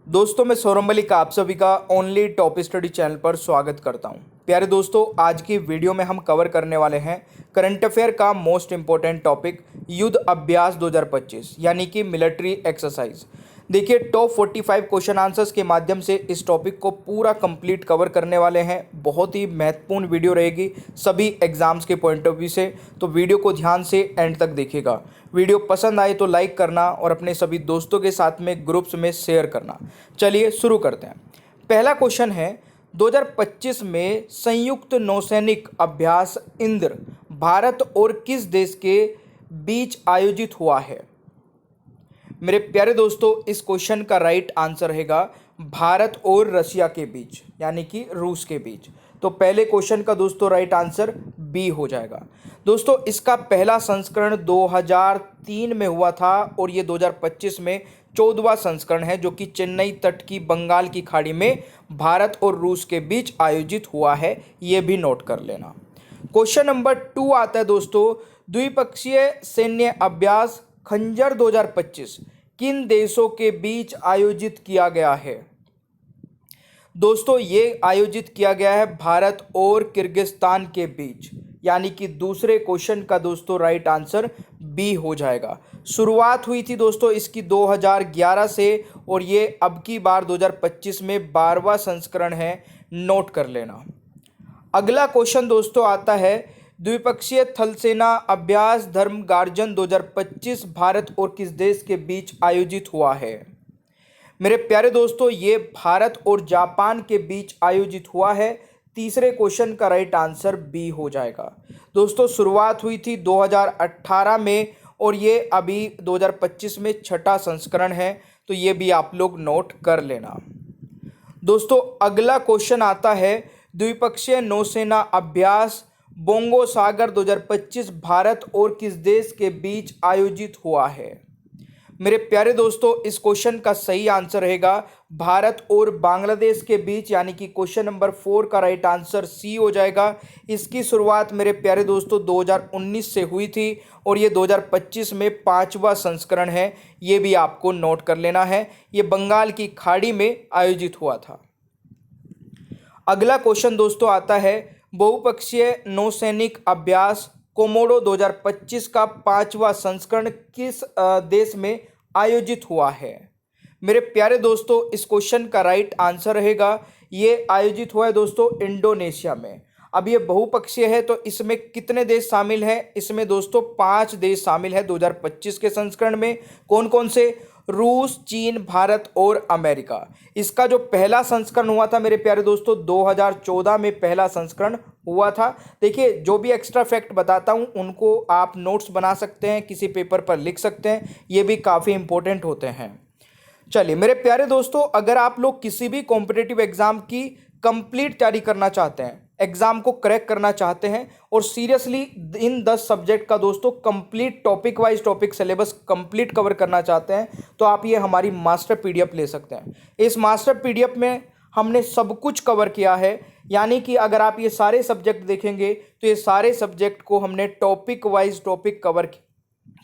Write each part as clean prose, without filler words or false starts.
दोस्तों मैं सौरभ मलिक आप सभी का ओनली टॉप स्टडी चैनल पर स्वागत करता हूं। प्यारे दोस्तों, आज की वीडियो में हम कवर करने वाले हैं करंट अफेयर का मोस्ट इम्पोर्टेंट टॉपिक युद्ध अभ्यास 2025 यानी कि मिलिट्री एक्सरसाइज। देखिए, टॉप 45 क्वेश्चन आंसर्स के माध्यम से इस टॉपिक को पूरा कंप्लीट कवर करने वाले हैं। बहुत ही महत्वपूर्ण वीडियो रहेगी सभी एग्जाम्स के पॉइंट ऑफ व्यू से, तो वीडियो को ध्यान से एंड तक देखिएगा। वीडियो पसंद आए तो लाइक करना और अपने सभी दोस्तों के साथ में ग्रुप्स में शेयर करना। चलिए शुरू करते हैं। पहला क्वेश्चन है, 2025 में संयुक्त नौसैनिक अभ्यास इंद्र भारत और किस देश के बीच आयोजित हुआ है? मेरे प्यारे दोस्तों, इस क्वेश्चन का राइट आंसर रहेगा भारत और रशिया के बीच यानी कि रूस के बीच। तो पहले क्वेश्चन का दोस्तों राइट आंसर बी हो जाएगा। दोस्तों, इसका पहला संस्करण 2003 में हुआ था और ये 2025 में 14वां संस्करण है जो कि चेन्नई तट की बंगाल की खाड़ी में भारत और रूस के बीच आयोजित हुआ है। ये भी नोट कर लेना। क्वेश्चन नंबर 2 आता है दोस्तों, द्विपक्षीय सैन्य अभ्यास खंजर 2025 किन देशों के बीच आयोजित किया गया है? दोस्तों, ये आयोजित किया गया है भारत और किर्गिस्तान के बीच, यानी कि दूसरे क्वेश्चन का दोस्तों राइट आंसर बी हो जाएगा। शुरुआत हुई थी दोस्तों इसकी 2011 से और ये अब की बार 2025 में 12वां संस्करण है, नोट कर लेना। अगला क्वेश्चन दोस्तों आता है, द्विपक्षीय थल सेना अभ्यास धर्म गार्जन 2025 भारत और किस देश के बीच आयोजित हुआ है? मेरे प्यारे दोस्तों, ये भारत और जापान के बीच आयोजित हुआ है। तीसरे क्वेश्चन का राइट आंसर बी हो जाएगा। दोस्तों, शुरुआत हुई थी 2018 में और ये अभी 2025 में 6ठा संस्करण है, तो ये भी आप लोग नोट कर लेना। दोस्तों, अगला क्वेश्चन आता है, द्विपक्षीय नौसेना अभ्यास बोंगो सागर 2025 भारत और किस देश के बीच आयोजित हुआ है? मेरे प्यारे दोस्तों, इस क्वेश्चन का सही आंसर रहेगा भारत और बांग्लादेश के बीच, यानी कि क्वेश्चन नंबर 4 का राइट आंसर सी हो जाएगा। इसकी शुरुआत मेरे प्यारे दोस्तों 2019 से हुई थी और ये 2025 में 5वां संस्करण है। ये भी आपको नोट कर लेना है। ये बंगाल की खाड़ी में आयोजित हुआ था। अगला क्वेश्चन दोस्तों आता है, बहुपक्षीय नौसैनिक अभ्यास कोमोडो 2025 का 5वां संस्करण किस देश में आयोजित हुआ है? मेरे प्यारे दोस्तों, इस क्वेश्चन का राइट आंसर रहेगा, ये आयोजित हुआ है दोस्तों इंडोनेशिया में। अब ये बहुपक्षीय है तो इसमें कितने देश शामिल हैं? इसमें दोस्तों 5 देश शामिल है 2025 के संस्करण में। कौन कौन से? रूस, चीन, भारत और अमेरिका। इसका जो पहला संस्करण हुआ था मेरे प्यारे दोस्तों 2014 में पहला संस्करण हुआ था। देखिए, जो भी एक्स्ट्रा फैक्ट बताता हूं उनको आप नोट्स बना सकते हैं, किसी पेपर पर लिख सकते हैं, ये भी काफ़ी इंपॉर्टेंट होते हैं। चलिए मेरे प्यारे दोस्तों, अगर आप लोग किसी भी कॉम्पिटिटिव एग्जाम की कंप्लीट तैयारी करना चाहते हैं, एग्जाम को क्रैक करना चाहते हैं और सीरियसली इन 10 सब्जेक्ट का दोस्तों complete topic wise topic syllabus complete cover करना चाहते हैं, तो आप ये हमारी मास्टर पीडीएफ ले सकते हैं। इस मास्टर पीडीएफ में हमने सब कुछ कवर किया है, यानी कि अगर आप ये सारे सब्जेक्ट देखेंगे तो ये सारे सब्जेक्ट को हमने टॉपिक वाइज टॉपिक कवर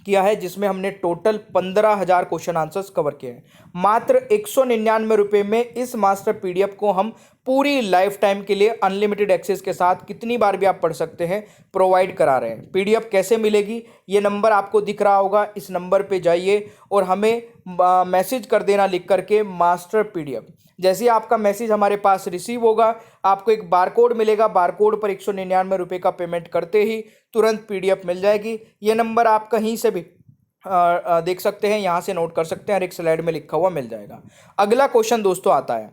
किया है, जिसमें हमने टोटल 15,000 क्वेश्चन आंसर्स कवर किए हैं। मात्र 199 रुपये में इस मास्टर पीडीएफ को हम पूरी लाइफ टाइम के लिए अनलिमिटेड एक्सेस के साथ कितनी बार भी आप पढ़ सकते हैं प्रोवाइड करा रहे हैं। पीडीएफ कैसे मिलेगी? ये नंबर आपको दिख रहा होगा, इस नंबर पे जाइए और हमें मैसेज कर देना लिख करके मास्टर पीडीएफ। जैसे ही आपका मैसेज हमारे पास रिसीव होगा, आपको एक बारकोड मिलेगा। बारकोड पर 199 रुपये का पेमेंट करते ही तुरंत पीडीएफ मिल जाएगी। ये नंबर आप कहीं से भी देख सकते हैं, यहाँ से नोट कर सकते हैं, हर एक स्लाइड में लिखा हुआ मिल जाएगा। अगला क्वेश्चन दोस्तों आता है,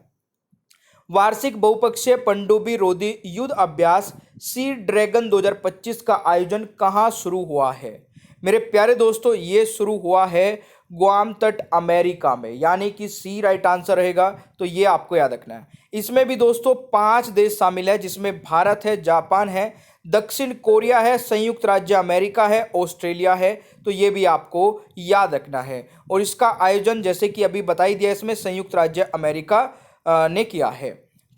वार्षिक बहुपक्षीय पनडुब्बी रोधी युद्ध अभ्यास सी ड्रैगन 2025 का आयोजन कहाँ शुरू हुआ है? मेरे प्यारे दोस्तों, ये शुरू हुआ है गुआम तट अमेरिका में, यानी कि सी राइट आंसर रहेगा। तो ये आपको याद रखना है। इसमें भी दोस्तों 5 देश शामिल है, जिसमें भारत है, जापान है, दक्षिण कोरिया है, संयुक्त राज्य अमेरिका है, ऑस्ट्रेलिया है। तो ये भी आपको याद रखना है। और इसका आयोजन जैसे कि अभी बताई दिया, इसमें संयुक्त राज्य अमेरिका ने किया है।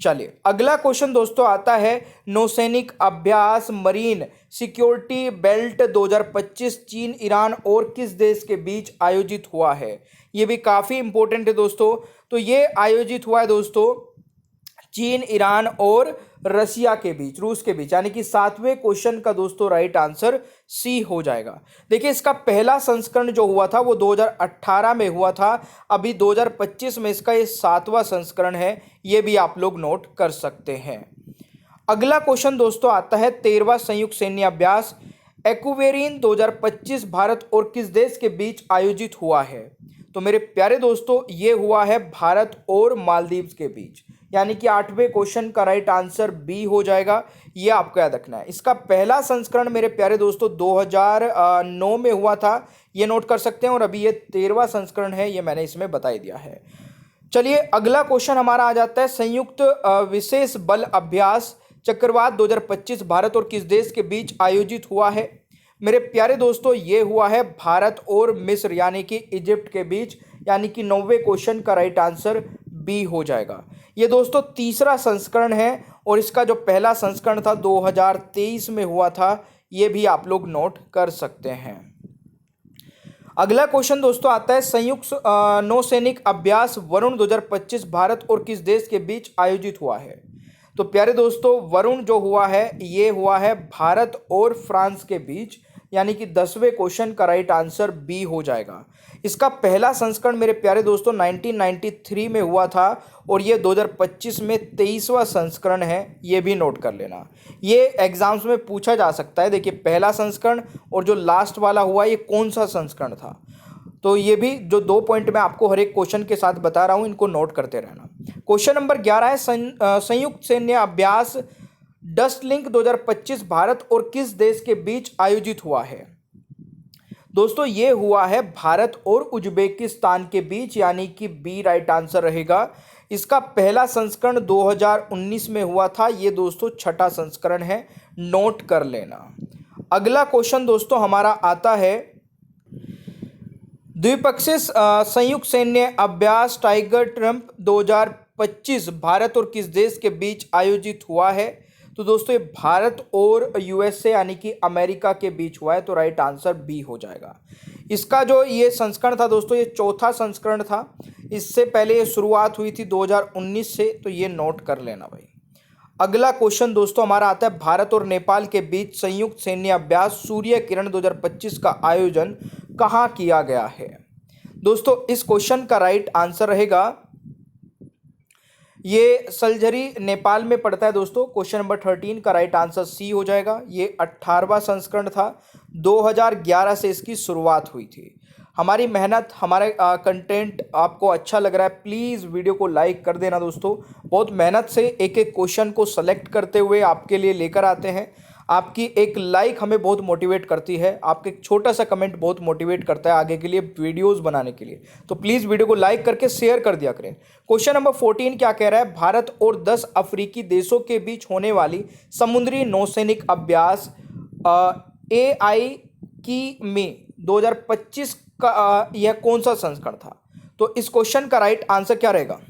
चलिए अगला क्वेश्चन दोस्तों आता है, नौसैनिक अभ्यास मरीन सिक्योरिटी बेल्ट 2025 चीन, ईरान और किस देश के बीच आयोजित हुआ है। ये भी काफ़ी इंपॉर्टेंट है दोस्तों। तो ये आयोजित हुआ है दोस्तों चीन, ईरान और रसिया के बीच, रूस के बीच, यानी कि 7वें क्वेश्चन का दोस्तों राइट आंसर सी हो जाएगा। देखिए इसका पहला संस्करण जो हुआ था वो 2018 में हुआ था, अभी 2025 में इसका ये 7वां संस्करण है, ये भी आप लोग नोट कर सकते हैं। अगला क्वेश्चन दोस्तों आता है 13वां संयुक्त सैन्य अभ्यास एक्वेरिन 2025 भारत और किस देश के बीच आयोजित हुआ है। तो मेरे प्यारे दोस्तों ये हुआ है भारत और मालदीव्स के बीच, यानी कि 8वें क्वेश्चन का राइट आंसर बी हो जाएगा। ये आपको याद रखना है। इसका पहला संस्करण मेरे प्यारे दोस्तों 2009 में हुआ था, ये नोट कर सकते हैं, और अभी ये 13वां संस्करण है, ये मैंने इसमें बता ही दिया है। चलिए अगला क्वेश्चन हमारा आ जाता है, संयुक्त विशेष बल अभ्यास चक्रवात 2025 भारत और किस देश के बीच आयोजित हुआ है। मेरे प्यारे दोस्तों ये हुआ है भारत और मिस्र यानी कि इजिप्ट के बीच, यानी कि 9वें क्वेश्चन का राइट आंसर बी हो जाएगा। ये दोस्तों तीसरा संस्करण है और इसका जो पहला संस्करण था 2023 में हुआ था, ये भी आप लोग नोट कर सकते हैं। अगला क्वेश्चन दोस्तों आता है, संयुक्त नौसैनिक अभ्यास वरुण 2025 भारत और किस देश के बीच आयोजित हुआ है। तो प्यारे दोस्तों वरुण जो हुआ है ये हुआ है भारत और फ्रांस के बीच, यानी कि 10वें क्वेश्चन का राइट आंसर बी हो जाएगा। इसका पहला संस्करण मेरे प्यारे दोस्तों 1993 में हुआ था और ये 2025 में 23वां संस्करण है, ये भी नोट कर लेना। ये एग्जाम्स में पूछा जा सकता है। देखिए पहला संस्करण और जो लास्ट वाला हुआ ये कौन सा संस्करण था, तो ये भी जो 2 पॉइंट मैं आपको हर एक क्वेश्चन के साथ बता रहा हूँ, इनको नोट करते रहना। क्वेश्चन नंबर 11 है, संयुक्त सैन्य अभ्यास डस्ट लिंक 2025 भारत और किस देश के बीच आयोजित हुआ है। दोस्तों ये हुआ है भारत और उज्बेकिस्तान के बीच, यानी कि बी राइट आंसर रहेगा। इसका पहला संस्करण 2019 में हुआ था, ये दोस्तों 6ठा संस्करण है, नोट कर लेना। अगला क्वेश्चन दोस्तों हमारा आता है, द्विपक्षीय संयुक्त सैन्य अभ्यास टाइगर ट्रम्प 2025 भारत और किस देश के बीच आयोजित हुआ है। तो दोस्तों ये भारत और यूएसए यानी कि अमेरिका के बीच हुआ है, तो राइट आंसर बी हो जाएगा। इसका जो ये संस्करण था दोस्तों ये 4था संस्करण था, इससे पहले ये शुरुआत हुई थी 2019 से, तो ये नोट कर लेना भाई। अगला क्वेश्चन दोस्तों हमारा आता है, भारत और नेपाल के बीच संयुक्त सैन्य अभ्यास सूर्य किरण 2025 का आयोजन कहाँ किया गया है। दोस्तों इस क्वेश्चन का राइट आंसर रहेगा, ये सलझरी नेपाल में पड़ता है दोस्तों। क्वेश्चन नंबर 13 का राइट आंसर सी हो जाएगा। ये 18वां संस्करण था, 2011 से इसकी शुरुआत हुई थी। हमारी मेहनत, हमारे कंटेंट आपको अच्छा लग रहा है, प्लीज़ वीडियो को लाइक कर देना दोस्तों। बहुत मेहनत से एक एक क्वेश्चन को सेलेक्ट करते हुए आपके लिए लेकर आते हैं। आपकी एक लाइक हमें बहुत मोटिवेट करती है, आपका एक छोटा सा कमेंट बहुत मोटिवेट करता है आगे के लिए वीडियोस बनाने के लिए। तो प्लीज़ वीडियो को लाइक करके शेयर कर दिया करें। क्वेश्चन नंबर 14 क्या कह रहा है, भारत और 10 अफ्रीकी देशों के बीच होने वाली समुद्री नौसैनिक अभ्यास AI की में 2025 का यह कौन सा संस्करण था। तो इस क्वेश्चन का राइट आंसर क्या रहेगा,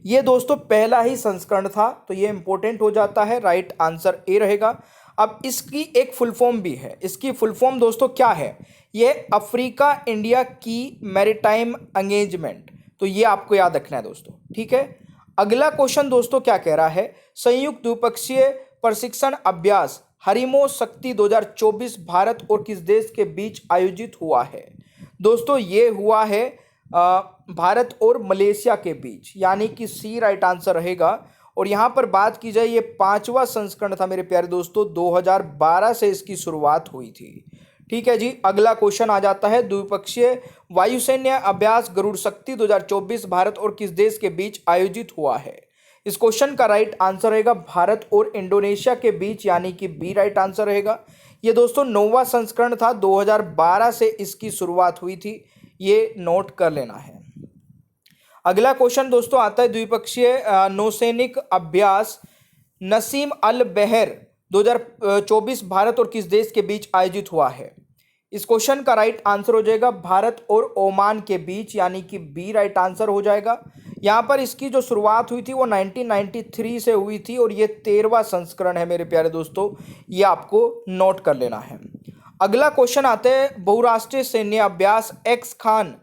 ये दोस्तों पहला ही संस्करण था, तो ये इंपॉर्टेंट हो जाता है, राइट आंसर ए रहेगा। अब इसकी एक फुल फॉर्म भी है, इसकी फुल फॉर्म दोस्तों क्या है, ये अफ्रीका इंडिया की मैरीटाइम एंगेजमेंट, तो ये आपको याद रखना है दोस्तों, ठीक है। अगला क्वेश्चन दोस्तों क्या कह रहा है, संयुक्त द्विपक्षीय प्रशिक्षण अभ्यास हरिमो शक्ति 2024 भारत और किस देश के बीच आयोजित हुआ है। दोस्तों ये हुआ है भारत और मलेशिया के बीच, यानी कि सी राइट आंसर रहेगा। और यहाँ पर बात की जाए ये 5वां संस्करण था मेरे प्यारे दोस्तों, 2012 से इसकी शुरुआत हुई थी, ठीक है जी। अगला क्वेश्चन आ जाता है, द्विपक्षीय वायुसैन्य अभ्यास गरुड़ शक्ति 2024 भारत और किस देश के बीच आयोजित हुआ है। इस क्वेश्चन का राइट आंसर रहेगा भारत और इंडोनेशिया के बीच, यानी कि बी राइट आंसर रहेगा। ये दोस्तों 9वां संस्करण था, 2012 से इसकी शुरुआत हुई थी, ये नोट कर लेना है। अगला क्वेश्चन दोस्तों आता है, द्विपक्षीय नौसैनिक अभ्यास नसीम अल बहर 2024 भारत और किस देश के बीच आयोजित हुआ है। इस क्वेश्चन का राइट आंसर हो जाएगा भारत और ओमान के बीच, यानी कि बी राइट आंसर हो जाएगा। यहाँ पर इसकी जो शुरुआत हुई थी वो 1993 से हुई थी और ये 13वां संस्करण है मेरे प्यारे दोस्तों, ये आपको नोट कर लेना है। अगला क्वेश्चन आते हैं, बहुराष्ट्रीय सैन्य अभ्यास एक्स खान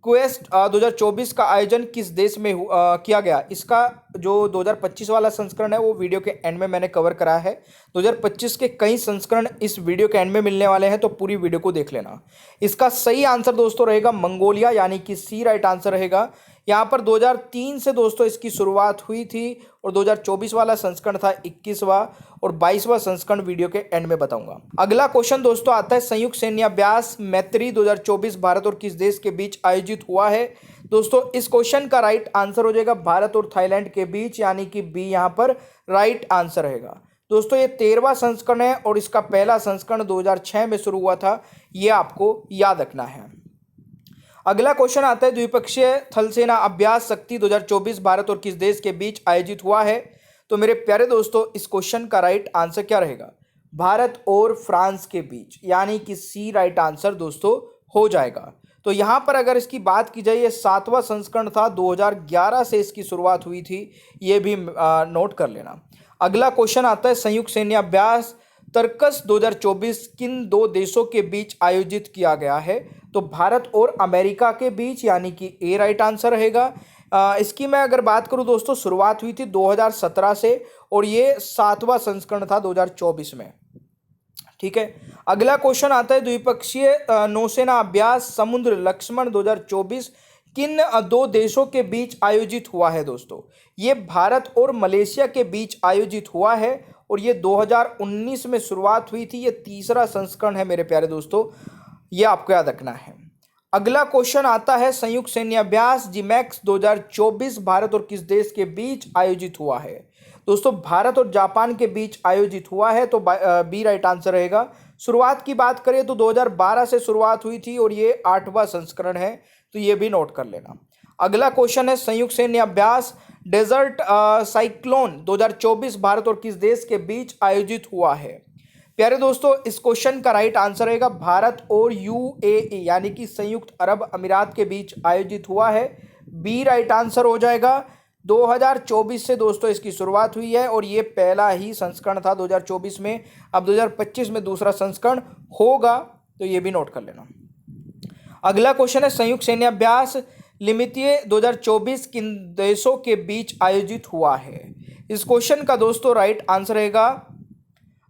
क्वेस्ट 2024 का आयोजन किस देश में किया गया। इसका जो 2025 वाला संस्करण है वो वीडियो के एंड में मैंने कवर कराया है। 2025 के कई संस्करण इस वीडियो के एंड में मिलने वाले हैं, तो पूरी वीडियो को देख लेना। इसका सही आंसर दोस्तों रहेगा मंगोलिया, यानी कि सी राइट आंसर रहेगा। यहाँ पर 2003 से दोस्तों इसकी शुरुआत हुई थी और 2024 वाला संस्करण था 21वां और 22वां संस्करण वीडियो के एंड में बताऊंगा। अगला क्वेश्चन दोस्तों आता है, संयुक्त सैन्य अभ्यास मैत्री 2024 भारत और किस देश के बीच आयोजित हुआ है। दोस्तों इस क्वेश्चन का राइट आंसर हो जाएगा भारत और थाईलैंड के बीच, यानी कि बी यहाँ पर राइट आंसर रहेगा। दोस्तों ये 13वां संस्करण है और इसका पहला संस्करण 2006 में शुरू हुआ था, ये आपको याद रखना है। अगला क्वेश्चन आता है, द्विपक्षीय थल सेना अभ्यास शक्ति 2024 भारत और किस देश के बीच आयोजित हुआ है। तो मेरे प्यारे दोस्तों इस क्वेश्चन का राइट आंसर क्या रहेगा, भारत और फ्रांस के बीच, यानी कि सी राइट आंसर दोस्तों हो जाएगा। तो यहाँ पर अगर इसकी बात की जाए, ये 7वां संस्करण था, 2011 से इसकी शुरुआत हुई थी, ये भी नोट कर लेना। अगला क्वेश्चन आता है, संयुक्त सैन्य अभ्यास तर्कस 2024 किन दो देशों के बीच आयोजित किया गया है। तो भारत और अमेरिका के बीच, यानी कि ए राइट आंसर रहेगा। इसकी मैं अगर बात करूं दोस्तों, शुरुआत हुई थी 2017 से और ये 7वां संस्करण था 2024 में। ठीक है, अगला क्वेश्चन आता है, द्विपक्षीय नौसेना अभ्यास समुद्र लक्ष्मण 2024 किन दो देशों के बीच आयोजित हुआ है। दोस्तों ये भारत और मलेशिया के बीच आयोजित हुआ है और ये 2019 में शुरुआत हुई थी, ये 3रा संस्करण है मेरे प्यारे दोस्तों, ये आपको याद रखना है। अगला क्वेश्चन आता है, संयुक्त सैन्य अभ्यास जिमैक्स 2024 भारत और किस देश के बीच आयोजित हुआ है। दोस्तों भारत और जापान के बीच आयोजित हुआ है, तो बी राइट आंसर रहेगा। शुरुआत की बात करें तो 2012 से शुरुआत हुई थी और ये 8वां संस्करण है, तो ये भी नोट कर लेना। अगला क्वेश्चन है, संयुक्त सैन्य अभ्यास डेजर्ट साइक्लोन 2024 भारत और किस देश के बीच आयोजित हुआ है। प्यारे दोस्तों इस क्वेश्चन का राइट आंसर रहेगा भारत और यूएई, यानी कि संयुक्त अरब अमीरात के बीच आयोजित हुआ है, बी राइट आंसर हो जाएगा। 2024 से दोस्तों इसकी शुरुआत हुई है और ये पहला ही संस्करण था 2024 में, अब 2025 में दूसरा संस्करण होगा, तो ये भी नोट कर लेना। अगला क्वेश्चन है, संयुक्त सैन्य अभ्यास लिमितिए 2024 किन देशों के बीच आयोजित हुआ है। इस क्वेश्चन का दोस्तों राइट आंसर रहेगा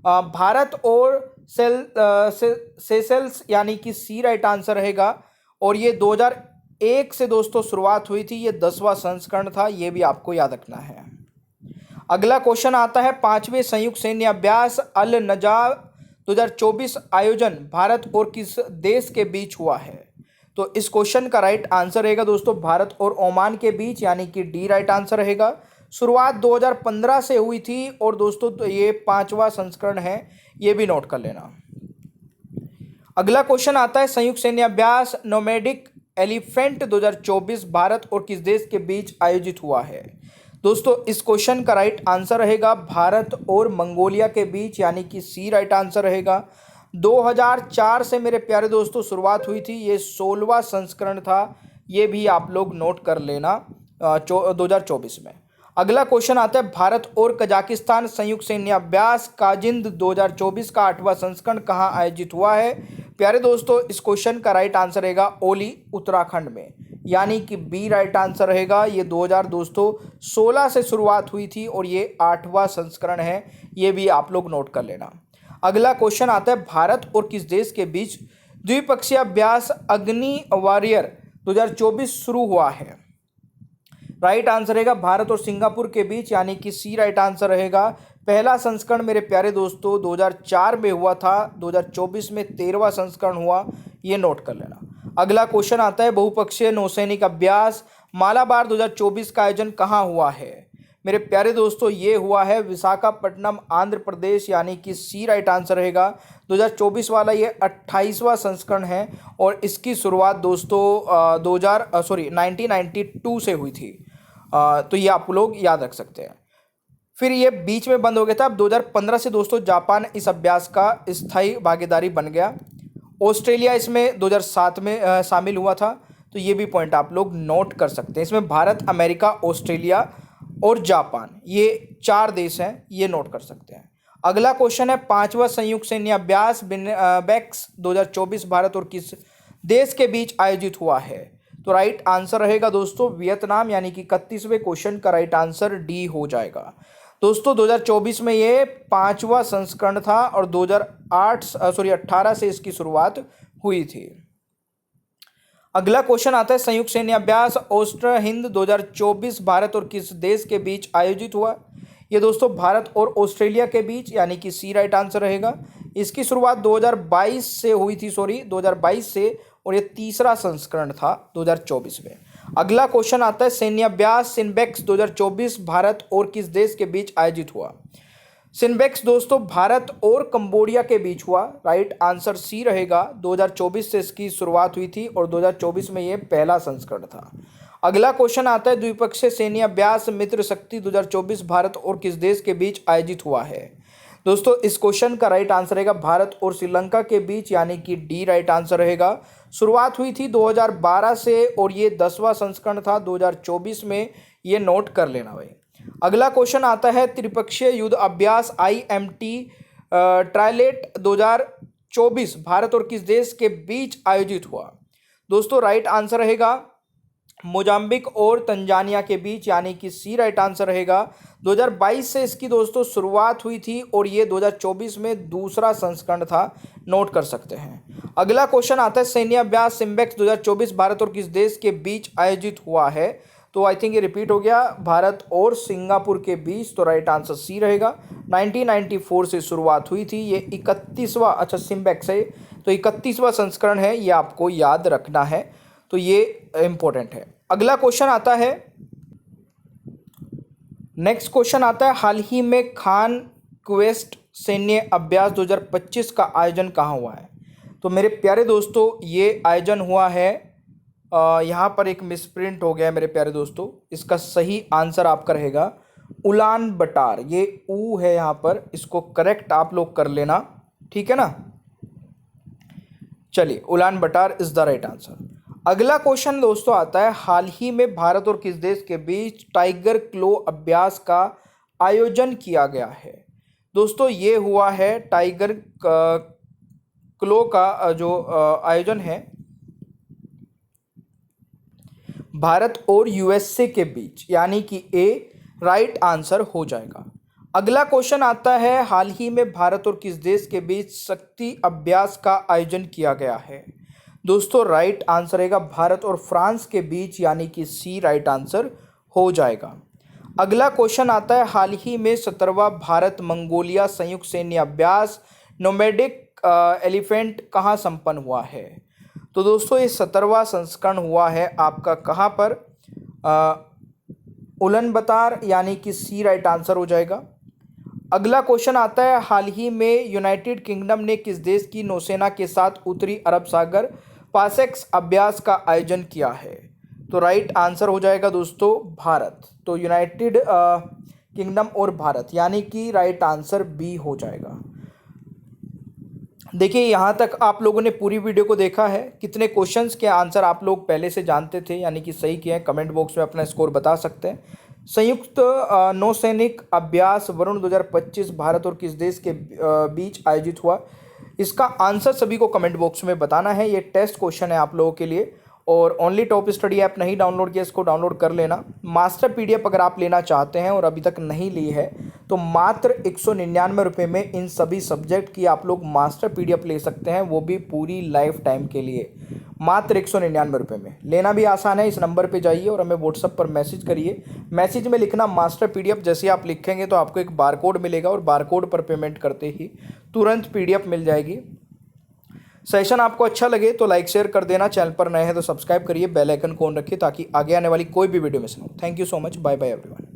भारत और सेशेल्स, यानी कि सी राइट आंसर रहेगा और ये 2001 से दोस्तों शुरुआत हुई थी, ये 10वां संस्करण था, ये भी आपको याद रखना है। अगला क्वेश्चन आता है, 5वें संयुक्त सैन्य अभ्यास अल नजा 2024 आयोजन भारत और किस देश के बीच हुआ है। तो इस क्वेश्चन का राइट आंसर रहेगा दोस्तों भारत और ओमान के बीच, यानी कि डी राइट आंसर रहेगा। शुरुआत 2015 से हुई थी और दोस्तों तो ये 5वां संस्करण है, ये भी नोट कर लेना। अगला क्वेश्चन आता है, संयुक्त सैन्य अभ्यास नोमैडिक एलिफेंट 2024 भारत और किस देश के बीच आयोजित हुआ है। दोस्तों इस क्वेश्चन का राइट आंसर रहेगा भारत और मंगोलिया के बीच, यानी कि सी राइट आंसर रहेगा। 2004 से मेरे प्यारे दोस्तों शुरुआत हुई थी, ये 16वां संस्करण था, ये भी आप लोग नोट कर लेना 2024 में। अगला क्वेश्चन आता है, भारत और कजाकिस्तान संयुक्त सैन्य अभ्यास काजिंद 2024 का 8वां संस्करण कहाँ आयोजित हुआ है। प्यारे दोस्तों इस क्वेश्चन का राइट आंसर रहेगा ओली उत्तराखंड में, यानी कि बी राइट आंसर रहेगा। ये 2016 से शुरुआत हुई थी और ये 8वां संस्करण है, ये भी आप लोग नोट कर लेना। अगला क्वेश्चन आता है, भारत और किस देश के बीच द्विपक्षीय अभ्यास अग्नि वॉरियर 2024 शुरू हुआ है। राइट आंसर रहेगा भारत और सिंगापुर के बीच, यानी कि सी राइट आंसर रहेगा। पहला संस्करण मेरे प्यारे दोस्तों 2004 में हुआ था, 2024 में 13वां संस्करण हुआ, ये नोट कर लेना। अगला क्वेश्चन आता है, बहुपक्षीय नौसैनिक अभ्यास मालाबार 2024 का आयोजन कहाँ हुआ है। मेरे प्यारे दोस्तों ये हुआ है विशाखापट्टनम आंध्र प्रदेश, यानी कि सी राइट आंसर रहेगा। 2024 वाला ये 28वां संस्करण है और इसकी शुरुआत दोस्तों 1992 से हुई थी, तो ये आप लोग याद रख सकते हैं। फिर ये बीच में बंद हो गया था। अब 2015 से दोस्तों जापान इस अभ्यास का स्थायी भागीदारी बन गया। ऑस्ट्रेलिया इसमें 2007 में शामिल हुआ था। तो ये भी पॉइंट आप लोग नोट कर सकते हैं। इसमें भारत, अमेरिका, ऑस्ट्रेलिया और जापान, ये 4 देश हैं, ये नोट कर सकते हैं। अगला क्वेश्चन है 5वां संयुक्त सैन्य अभ्यास बेक्स 2024 भारत और किस देश के बीच आयोजित हुआ है? तो राइट आंसर रहेगा दोस्तों वियतनाम, यानी कि 31वें क्वेश्चन का राइट आंसर डी हो जाएगा। दोस्तों 2024 में ये 5वां संस्करण था और 18 से इसकी शुरुआत हुई थी। अगला क्वेश्चन आता है संयुक्त सैन्य अभ्यास ऑस्ट्र हिंद 2024 भारत और किस देश के बीच आयोजित हुआ? ये दोस्तों भारत और ऑस्ट्रेलिया के बीच, यानी कि सी राइट आंसर रहेगा। इसकी शुरुआत 2022 से हुई थी, 2022 से, और ये तीसरा संस्करण था 2024 में। अगला क्वेश्चन आता है सैन्य अभ्यास सिनबेक्स 2024 भारत और किस देश के बीच आयोजित हुआ? सिनबेक्स दोस्तों भारत और कंबोडिया के बीच हुआ, राइट आंसर सी रहेगा। 2024 से इसकी शुरुआत हुई थी और 2024 में ये पहला संस्करण था। अगला क्वेश्चन आता है द्विपक्षीय सैन्य अभ्यास मित्र शक्ति 2024 भारत और किस देश के बीच आयोजित हुआ है? दोस्तों इस क्वेश्चन का राइट आंसर रहेगा भारत और श्रीलंका के बीच, यानी कि डी राइट आंसर रहेगा। शुरुआत हुई थी 2012 से और ये 10वां संस्करण था 2024 में, ये नोट कर लेना भाई। अगला क्वेश्चन आता है त्रिपक्षीय युद्ध अभ्यास IMT ट्रायलेट 2024 भारत और किस देश के बीच आयोजित हुआ? दोस्तों राइट आंसर रहेगा मोजाम्बिक और तंजानिया के बीच, यानी कि सी राइट आंसर रहेगा। 2022 से इसकी दोस्तों शुरुआत हुई थी और ये 2024 में दूसरा संस्करण था, नोट कर सकते हैं। अगला क्वेश्चन आता है सैन्य अभ्यास सिम्बेक्स 2024 भारत और किस देश के बीच आयोजित हुआ है? तो आई थिंक ये रिपीट हो गया, भारत और सिंगापुर के बीच, तो राइट आंसर सी रहेगा। 1994 से शुरुआत हुई थी, ये 31वां, अच्छा सिम्बेक्स है तो 31वां संस्करण है, ये आपको याद रखना है, तो ये इंपॉर्टेंट है। अगला क्वेश्चन आता है, नेक्स्ट क्वेश्चन आता है हाल ही में खान क्वेस्ट सैन्य अभ्यास 2025 का आयोजन कहाँ हुआ है? तो मेरे प्यारे दोस्तों ये आयोजन हुआ है, यहाँ पर एक मिसप्रिंट हो गया है मेरे प्यारे दोस्तों, इसका सही आंसर आपका रहेगा उलान बटार। ये ऊ है यहाँ पर, इसको करेक्ट आप लोग कर लेना, ठीक है ना। चलिए Ulaanbaatar is the right answer. अगला क्वेश्चन दोस्तों आता है हाल ही में भारत और किस देश के बीच टाइगर क्लो अभ्यास का आयोजन किया गया है? दोस्तों ये हुआ है टाइगर क्लो का जो आयोजन है भारत और USA के बीच, यानी कि ए राइट आंसर हो जाएगा। अगला क्वेश्चन आता है हाल ही में भारत और किस देश के बीच शक्ति अभ्यास का आयोजन किया गया है? दोस्तों राइट आंसर रहेगा भारत और फ्रांस के बीच, यानी कि सी राइट आंसर हो जाएगा। अगला क्वेश्चन आता है हाल ही में 17वां भारत मंगोलिया संयुक्त सैन्य अभ्यास नोमैडिक एलिफेंट कहाँ संपन्न हुआ है? तो दोस्तों ये 17वां संस्करण हुआ है आपका कहाँ पर? उलन बटार, यानी कि सी राइट आंसर हो जाएगा। अगला क्वेश्चन आता है हाल ही में यूनाइटेड किंगडम ने किस देश की नौसेना के साथ उत्तरी अरब सागर पासेक्स अभ्यास का आयोजन किया है? तो राइट आंसर हो जाएगा दोस्तों भारत। तो यूनाइटेड किंगडम और भारत, यानी कि राइट आंसर बी हो जाएगा। देखिए यहाँ तक आप लोगों ने पूरी वीडियो को देखा है, कितने क्वेश्चंस के आंसर आप लोग पहले से जानते थे, यानी कि सही किए हैं, कमेंट बॉक्स में अपना स्कोर बता सकते हैं। संयुक्त नौसैनिक अभ्यास वरुण 2025 भारत और किस देश के बीच आयोजित हुआ? इसका आंसर सभी को कमेंट बॉक्स में बताना है। ये टेस्ट क्वेश्चन है आप लोगों के लिए, और ओनली टॉप स्टडी ऐप नहीं डाउनलोड किया, इसको डाउनलोड कर लेना। मास्टर PDF अगर आप लेना चाहते हैं और अभी तक नहीं ली है तो मात्र 199 रुपये में इन सभी सब्जेक्ट की आप लोग मास्टर PDF ले सकते हैं, वो भी पूरी लाइफ टाइम के लिए, मात्र 199 रुपये में। लेना भी आसान है, इस नंबर पे जाइए और हमें व्हाट्सएप पर मैसेज करिए। मैसेज में लिखना मास्टर PDF, जैसे आप लिखेंगे तो आपको एक बारकोड मिलेगा और बारकोड पर पेमेंट करते ही तुरंत PDF मिल जाएगी। सेशन आपको अच्छा लगे तो लाइक शेयर कर देना, चैनल पर नए हैं तो सब्सक्राइब करिए, बेल आइकन को ऑन रखिए ताकि आगे आने वाली कोई भी वीडियो मिस ना हो। Thank you so much, bye bye everyone.